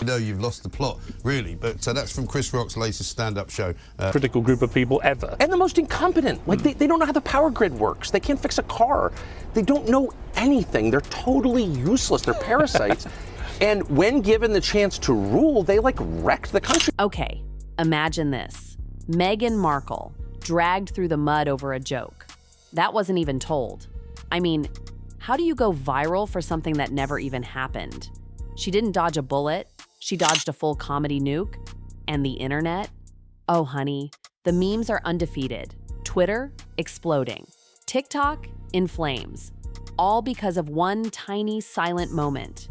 No, you've lost the plot, really. But so that's from Chris Rock's latest stand-up show. Critical group of people ever. And the most incompetent. Like, they don't know how the power grid works. They can't fix a car. They don't know anything. They're totally useless. They're parasites. And when given the chance to rule, they, like, wrecked the country. Okay, imagine this. Meghan Markle dragged through the mud over a joke. That wasn't even told. I mean, how do you go viral for something that never even happened? She didn't dodge a bullet. She dodged a full comedy nuke. And the internet? Oh, honey, the memes are undefeated. Twitter, exploding. TikTok, in flames. All because of one tiny silent moment.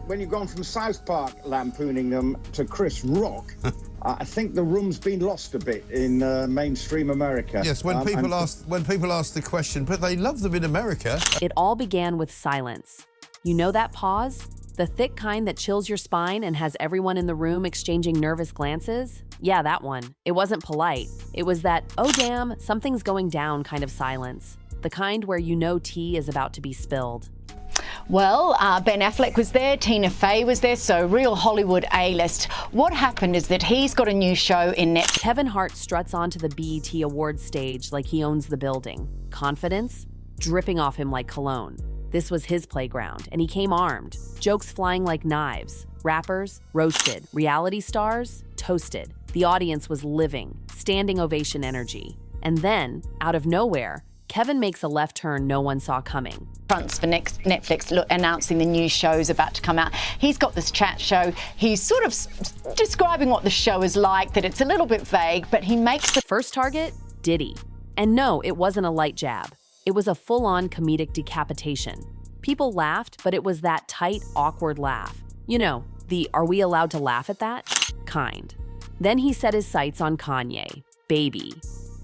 When you've gone from South Park lampooning them to Chris Rock, I think the room's been lost a bit in mainstream America. Yes, when people ask the question, but they love them in America. It all began with silence. You know that pause? The thick kind that chills your spine and has everyone in the room exchanging nervous glances? Yeah, that one. It wasn't polite. It was that, oh damn, something's going down kind of silence. The kind where you know tea is about to be spilled. Well, Ben Affleck was there, Tina Fey was there, so real Hollywood A-list. What happened is that he's got a new show in Netflix. Kevin Hart struts onto the BET Awards stage like he owns the building. Confidence dripping off him like cologne. This was his playground, and he came armed. Jokes flying like knives. Rappers roasted. Reality stars toasted. The audience was living, standing ovation energy. And then, out of nowhere, Kevin makes a left turn no one saw coming. Fronts for Netflix announcing the new show's about to come out. He's got this chat show. He's sort of describing what the show is like, that it's a little bit vague, but he makes the first target, Diddy. And no, it wasn't a light jab. It was a full-on comedic decapitation. People laughed, but it was that tight, awkward laugh. You know, the "are we allowed to laugh at that?" kind. Then he set his sights on Kanye. Baby.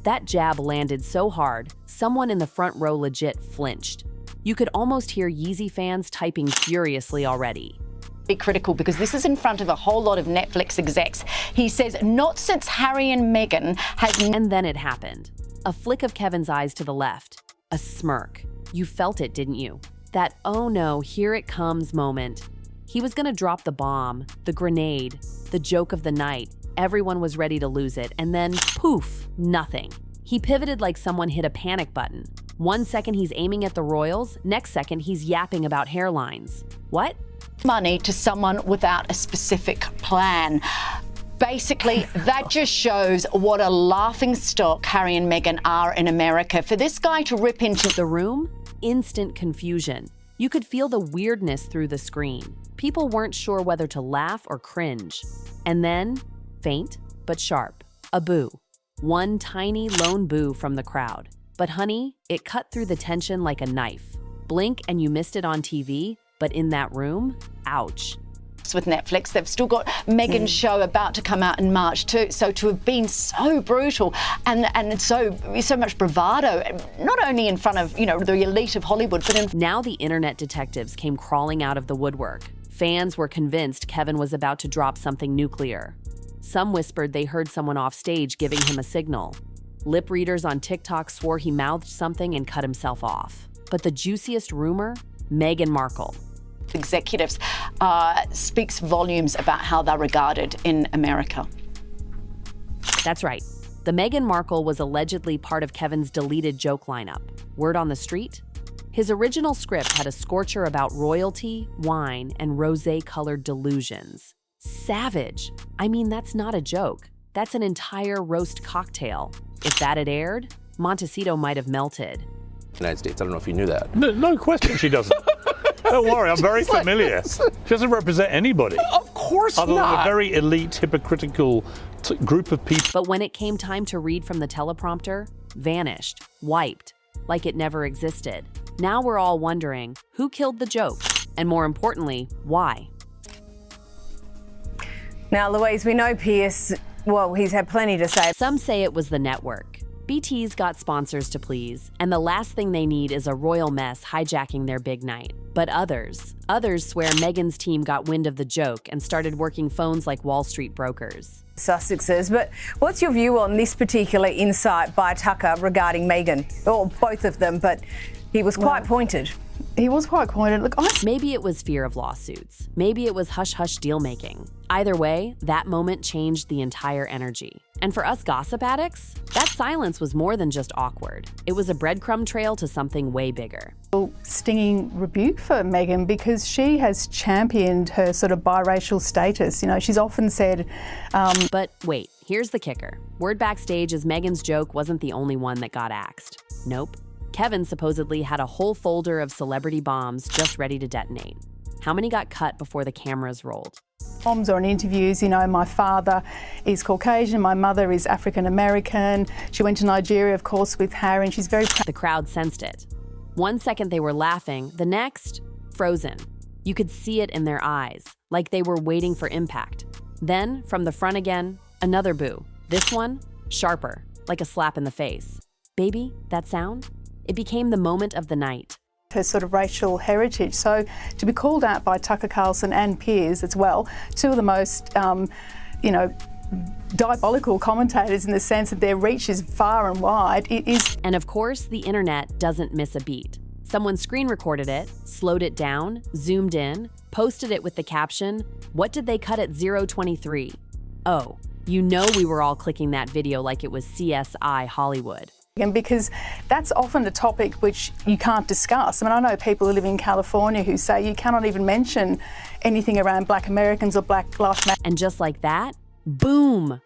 That jab landed so hard, someone in the front row legit flinched. You could almost hear Yeezy fans typing furiously already. Be critical because this is in front of a whole lot of Netflix execs. He says, not since Harry and Meghan has... And then it happened. A flick of Kevin's eyes to the left. A smirk. You felt it, didn't you? That, oh no, here it comes moment. He was gonna drop the bomb, the grenade, the joke of the night. Everyone was ready to lose it, and then, poof, nothing. He pivoted like someone hit a panic button. 1 second he's aiming at the royals, next second he's yapping about hairlines. What? Money to someone without a specific plan. Basically, that just shows what a laughingstock Harry and Meghan are in America. For this guy to rip into the room, instant confusion. You could feel the weirdness through the screen. People weren't sure whether to laugh or cringe. And then, faint but sharp, a boo. One tiny lone boo from the crowd. But honey, it cut through the tension like a knife. Blink and you missed it on TV, but in that room, ouch. With Netflix, they've still got Meghan's show about to come out in March too. So to have been so brutal and so much bravado, not only in front of, you know, the elite of Hollywood, but in... Now the internet detectives came crawling out of the woodwork. Fans were convinced Kevin was about to drop something nuclear. Some whispered they heard someone off stage giving him a signal. Lip readers on TikTok swore he mouthed something and cut himself off. But the juiciest rumor? Meghan Markle. Executives speaks volumes about how they're regarded in America. That's right. The Meghan Markle was allegedly part of Kevin's deleted joke lineup. Word on the street? His original script had a scorcher about royalty, wine, and rosé-colored delusions. Savage. I mean, that's not a joke. That's an entire roast cocktail. If that had aired, Montecito might have melted. United States, I don't know if you knew that. No question she doesn't. Don't worry, I'm very familiar. She doesn't represent anybody. Of course other not. Than a very elite, hypocritical group of people. But when it came time to read from the teleprompter, vanished, wiped, like it never existed. Now we're all wondering, who killed the joke? And more importantly, why? Now, Louise, we know Pierce, well, he's had plenty to say. Some say it was the network. BT's got sponsors to please, and the last thing they need is a royal mess hijacking their big night. But others swear Meghan's team got wind of the joke and started working phones like Wall Street brokers. Sussexes, but what's your view on this particular insight by Tucker regarding Meghan? Or both of them, but he was quite pointed. He was quite pointed. Look, Maybe it was fear of lawsuits. Maybe it was hush-hush deal-making. Either way, that moment changed the entire energy. And for us gossip addicts, that silence was more than just awkward. It was a breadcrumb trail to something way bigger. stinging rebuke for Meghan because she has championed her sort of biracial status. You know, she's often said... But wait, here's the kicker. Word backstage is Meghan's joke wasn't the only one that got axed. Nope. Kevin supposedly had a whole folder of celebrity bombs just ready to detonate. How many got cut before the cameras rolled? Bombs or in interviews, you know, my father is Caucasian, my mother is African American. She went to Nigeria, of course, with Harry, and she's very proud. The crowd sensed it. 1 second they were laughing, the next, frozen. You could see it in their eyes, like they were waiting for impact. Then, from the front again, another boo. This one, sharper, like a slap in the face. Baby, that sound? It became the moment of the night. Her sort of racial heritage. So to be called out by Tucker Carlson and Piers as well, two of the most, you know, diabolical commentators in the sense that their reach is far and wide. It is. And of course, the internet doesn't miss a beat. Someone screen recorded it, slowed it down, zoomed in, posted it with the caption, "What did they cut at 0:23?" Oh, you know we were all clicking that video like it was CSI Hollywood. And because that's often a topic which you can't discuss. I mean, I know people who live in California who say you cannot even mention anything around Black Americans or Black Lives Matter. And just like that, boom!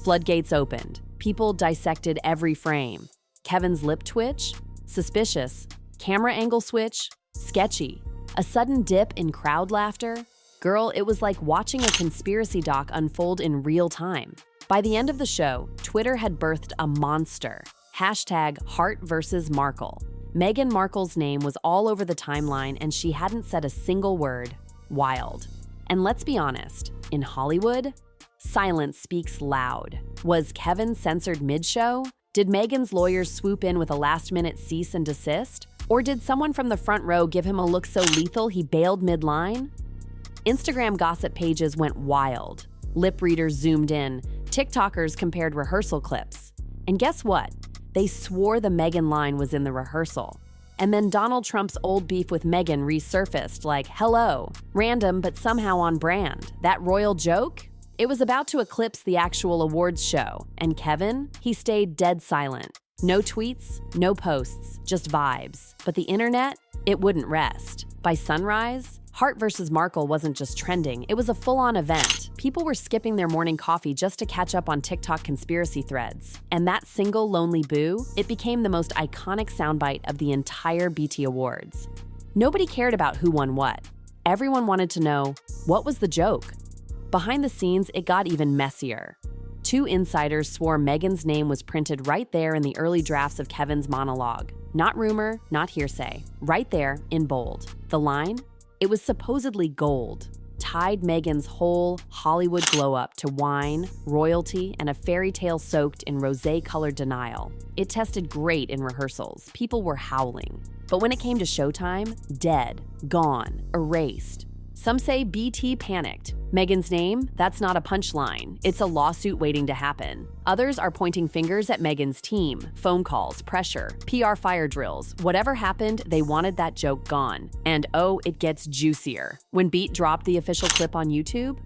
Floodgates opened. People dissected every frame. Kevin's lip twitch? Suspicious. Camera angle switch? Sketchy. A sudden dip in crowd laughter? Girl, it was like watching a conspiracy doc unfold in real time. By the end of the show, Twitter had birthed a monster. Hashtag Hart versus Markle. Meghan Markle's name was all over the timeline and she hadn't said a single word. Wild. And let's be honest, in Hollywood, silence speaks loud. Was Kevin censored mid-show? Did Meghan's lawyers swoop in with a last-minute cease and desist? Or did someone from the front row give him a look so lethal he bailed mid-line? Instagram gossip pages went wild. Lip readers zoomed in. TikTokers compared rehearsal clips. And guess what? They swore the Meghan line was in the rehearsal. And then Donald Trump's old beef with Meghan resurfaced like, hello, random but somehow on brand. That royal joke? It was about to eclipse the actual awards show. And Kevin, he stayed dead silent. No tweets, no posts, just vibes. But the internet, it wouldn't rest. By sunrise, Hart versus Markle wasn't just trending, it was a full-on event. People were skipping their morning coffee just to catch up on TikTok conspiracy threads. And that single lonely boo, it became the most iconic soundbite of the entire BT Awards. Nobody cared about who won what. Everyone wanted to know, what was the joke? Behind the scenes, it got even messier. Two insiders swore Meghan's name was printed right there in the early drafts of Kevin's monologue. Not rumor, not hearsay. Right there, in bold. The line? It was supposedly gold, tied Meghan's whole Hollywood glow-up to wine, royalty, and a fairy tale soaked in rosé-colored denial. It tested great in rehearsals. People were howling. But when it came to showtime, dead, gone, erased. Some say BT panicked. Meghan's name? That's not a punchline. It's a lawsuit waiting to happen. Others are pointing fingers at Meghan's team. Phone calls, pressure, PR fire drills. Whatever happened, they wanted that joke gone. And oh, it gets juicier. When Beat dropped the official clip on YouTube,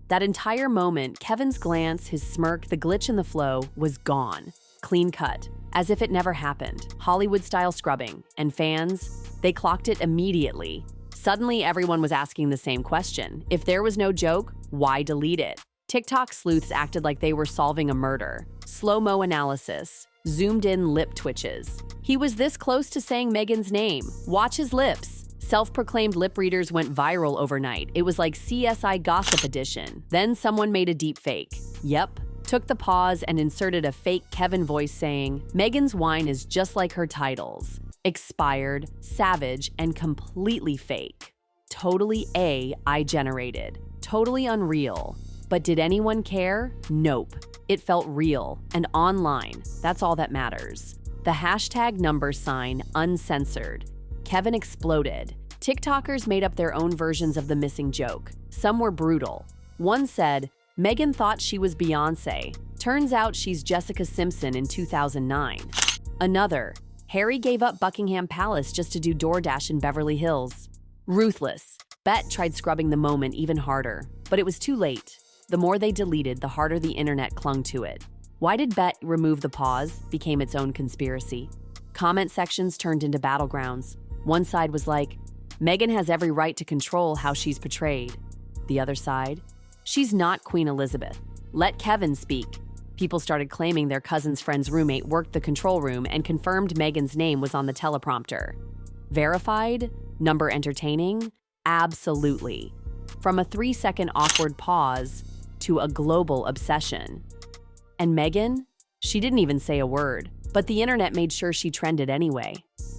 that entire moment, Kevin's glance, his smirk, the glitch in the flow, was gone. Clean cut. As if it never happened. Hollywood-style scrubbing. And fans, they clocked it immediately. Suddenly, everyone was asking the same question. If there was no joke, why delete it? TikTok sleuths acted like they were solving a murder. Slow-mo analysis. Zoomed-in lip twitches. He was this close to saying Meghan's name. Watch his lips. Self-proclaimed lip readers went viral overnight. It was like CSI Gossip Edition. Then someone made a deep fake. Yep. Took the pause and inserted a fake Kevin voice saying, Meghan's wine is just like her titles. Expired, savage, and completely fake. Totally AI generated. Totally unreal. But did anyone care? Nope. It felt real and online. That's all that matters. The hashtag number sign uncensored. Kevin exploded. TikTokers made up their own versions of the missing joke. Some were brutal. One said, Meghan thought she was Beyoncé. Turns out she's Jessica Simpson in 2009. Another, Harry gave up Buckingham Palace just to do DoorDash in Beverly Hills. Ruthless. Bet tried scrubbing the moment even harder, but it was too late. The more they deleted, the harder the internet clung to it. Why did Bet remove the pause became its own conspiracy. Comment sections turned into battlegrounds. One side was like, Meghan has every right to control how she's portrayed. The other side, she's not Queen Elizabeth. Let Kevin speak. People started claiming their cousin's friend's roommate worked the control room and confirmed Meghan's name was on the teleprompter. Verified? Number entertaining? Absolutely. From a 3-second awkward pause to a global obsession. And Meghan? She didn't even say a word, but the internet made sure she trended anyway.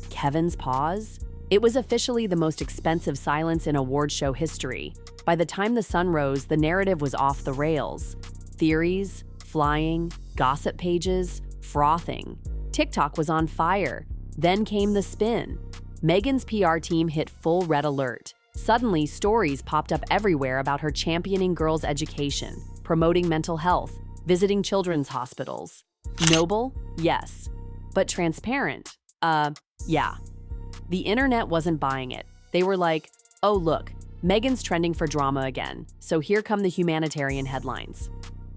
Kevin's pause? It was officially the most expensive silence in award show history. By the time the sun rose, the narrative was off the rails. Theories, flying, gossip pages, frothing. TikTok was on fire. Then came the spin. Meghan's PR team hit full red alert. Suddenly, stories popped up everywhere about her championing girls' education, promoting mental health, visiting children's hospitals. Noble? Yes. But transparent? Yeah. The internet wasn't buying it. They were like, oh look, Meghan's trending for drama again, so here come the humanitarian headlines.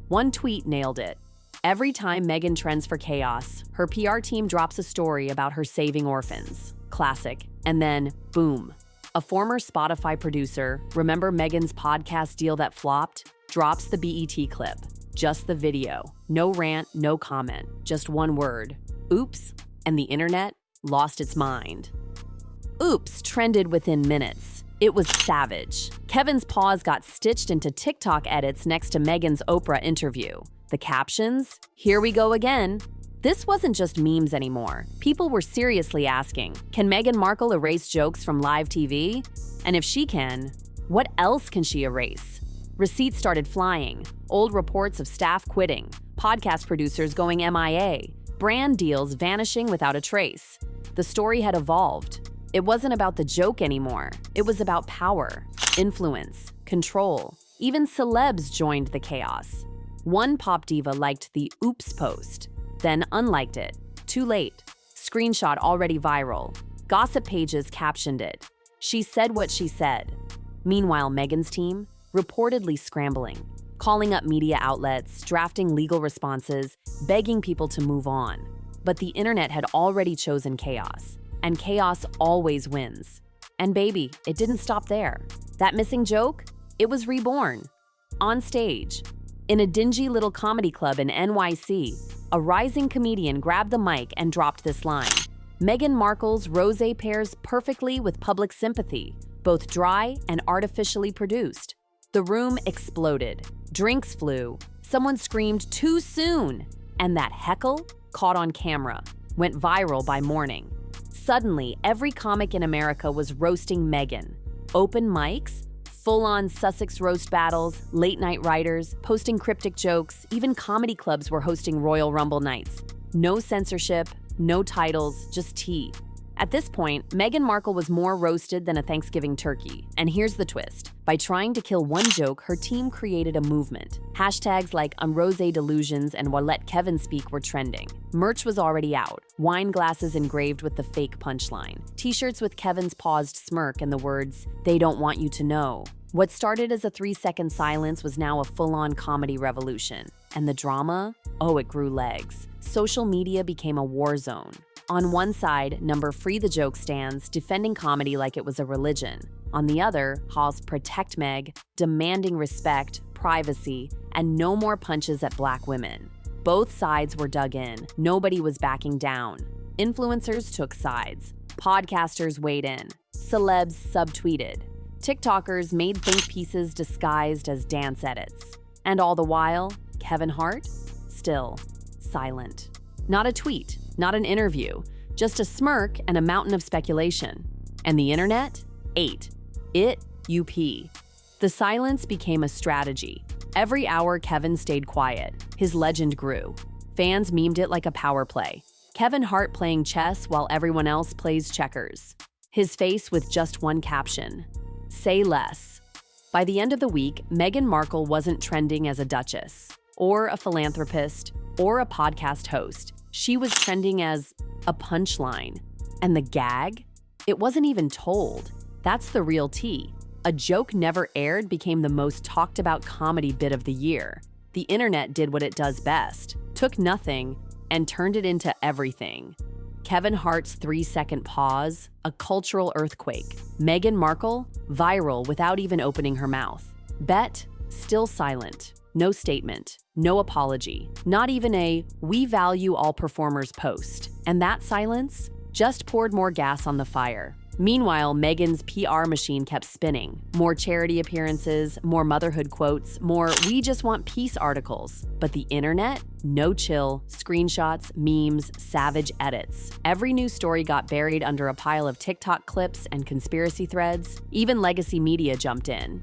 One tweet nailed it. Every time Meghan trends for chaos, her PR team drops a story about her saving orphans. Classic. And then, boom. A former Spotify producer, remember Meghan's podcast deal that flopped? Drops the BET clip. Just the video. No rant, no comment. Just one word. Oops. And the internet lost its mind. Oops trended within minutes. It was savage. Kevin's pause got stitched into TikTok edits next to Meghan's Oprah interview. The captions? Here we go again. This wasn't just memes anymore. People were seriously asking, can Meghan Markle erase jokes from live TV? And if she can, what else can she erase? Receipts started flying, old reports of staff quitting, podcast producers going MIA, brand deals vanishing without a trace. The story had evolved. It wasn't about the joke anymore. It was about power, influence, control. Even celebs joined the chaos. One pop diva liked the oops post, then unliked it. Too late. Screenshot already viral. Gossip pages captioned it. She said what she said. Meanwhile, Meghan's team, reportedly scrambling, calling up media outlets, drafting legal responses, begging people to move on. But the internet had already chosen chaos. And chaos always wins. And baby, it didn't stop there. That missing joke? It was reborn. On stage. In a dingy little comedy club in NYC, a rising comedian grabbed the mic and dropped this line. Meghan Markle's rosé pairs perfectly with public sympathy, both dry and artificially produced. The room exploded. Drinks flew. Someone screamed too soon. And that heckle, caught on camera, went viral by morning. Suddenly, every comic in America was roasting Meghan. Open mics, full-on Sussex roast battles, late-night writers, posting cryptic jokes, even comedy clubs were hosting Royal Rumble nights. No censorship, no titles, just tea. At this point, Meghan Markle was more roasted than a Thanksgiving turkey. And here's the twist. By trying to kill one joke, her team created a movement. Hashtags like Rosé Delusions and Let Kevin Speak were trending. Merch was already out. Wine glasses engraved with the fake punchline. T-shirts with Kevin's paused smirk and the words, "They don't want you to know." What started as a 3-second silence was now a full-on comedy revolution. And the drama? Oh, it grew legs. Social media became a war zone. On one side, number Free the Joke stands, defending comedy like it was a religion. On the other, Hall's Protect Meg, demanding respect, privacy, and no more punches at Black women. Both sides were dug in. Nobody was backing down. Influencers took sides. Podcasters weighed in. Celebs subtweeted. TikTokers made think pieces disguised as dance edits. And all the while, Kevin Hart? Still silent. Not a tweet, not an interview, just a smirk and a mountain of speculation. And the internet? Ate. It, UP. The silence became a strategy. Every hour, Kevin stayed quiet. His legend grew. Fans memed it like a power play. Kevin Hart playing chess while everyone else plays checkers. His face with just one caption. Say less. By the end of the week, Meghan Markle wasn't trending as a duchess, or a philanthropist, or a podcast host. She was trending as a punchline. And the gag? It wasn't even told. That's the real tea. A joke never aired became the most talked about comedy bit of the year. The internet did what it does best, took nothing, and turned it into everything. Kevin Hart's 3-second pause, a cultural earthquake. Meghan Markle, viral without even opening her mouth. Bet, still silent. No statement, no apology, not even a "we value all performers" post. And that silence just poured more gas on the fire. Meanwhile, Meghan's PR machine kept spinning. More charity appearances, more motherhood quotes, more "we just want peace" articles. But the internet? No chill, screenshots, memes, savage edits. Every news story got buried under a pile of TikTok clips and conspiracy threads. Even legacy media jumped in.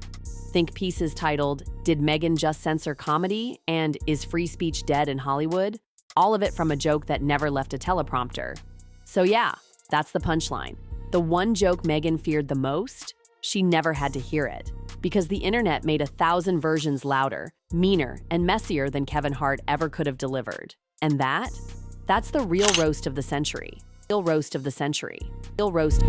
Think pieces titled, "Did Meghan just censor comedy?" and "Is free speech dead in Hollywood?" All of it from a joke that never left a teleprompter. So yeah, that's the punchline. The one joke Meghan feared the most, she never had to hear it. Because the internet made 1,000 versions louder, meaner, and messier than Kevin Hart ever could have delivered. And that's the real roast of the century. Real roast of the century. Real roast.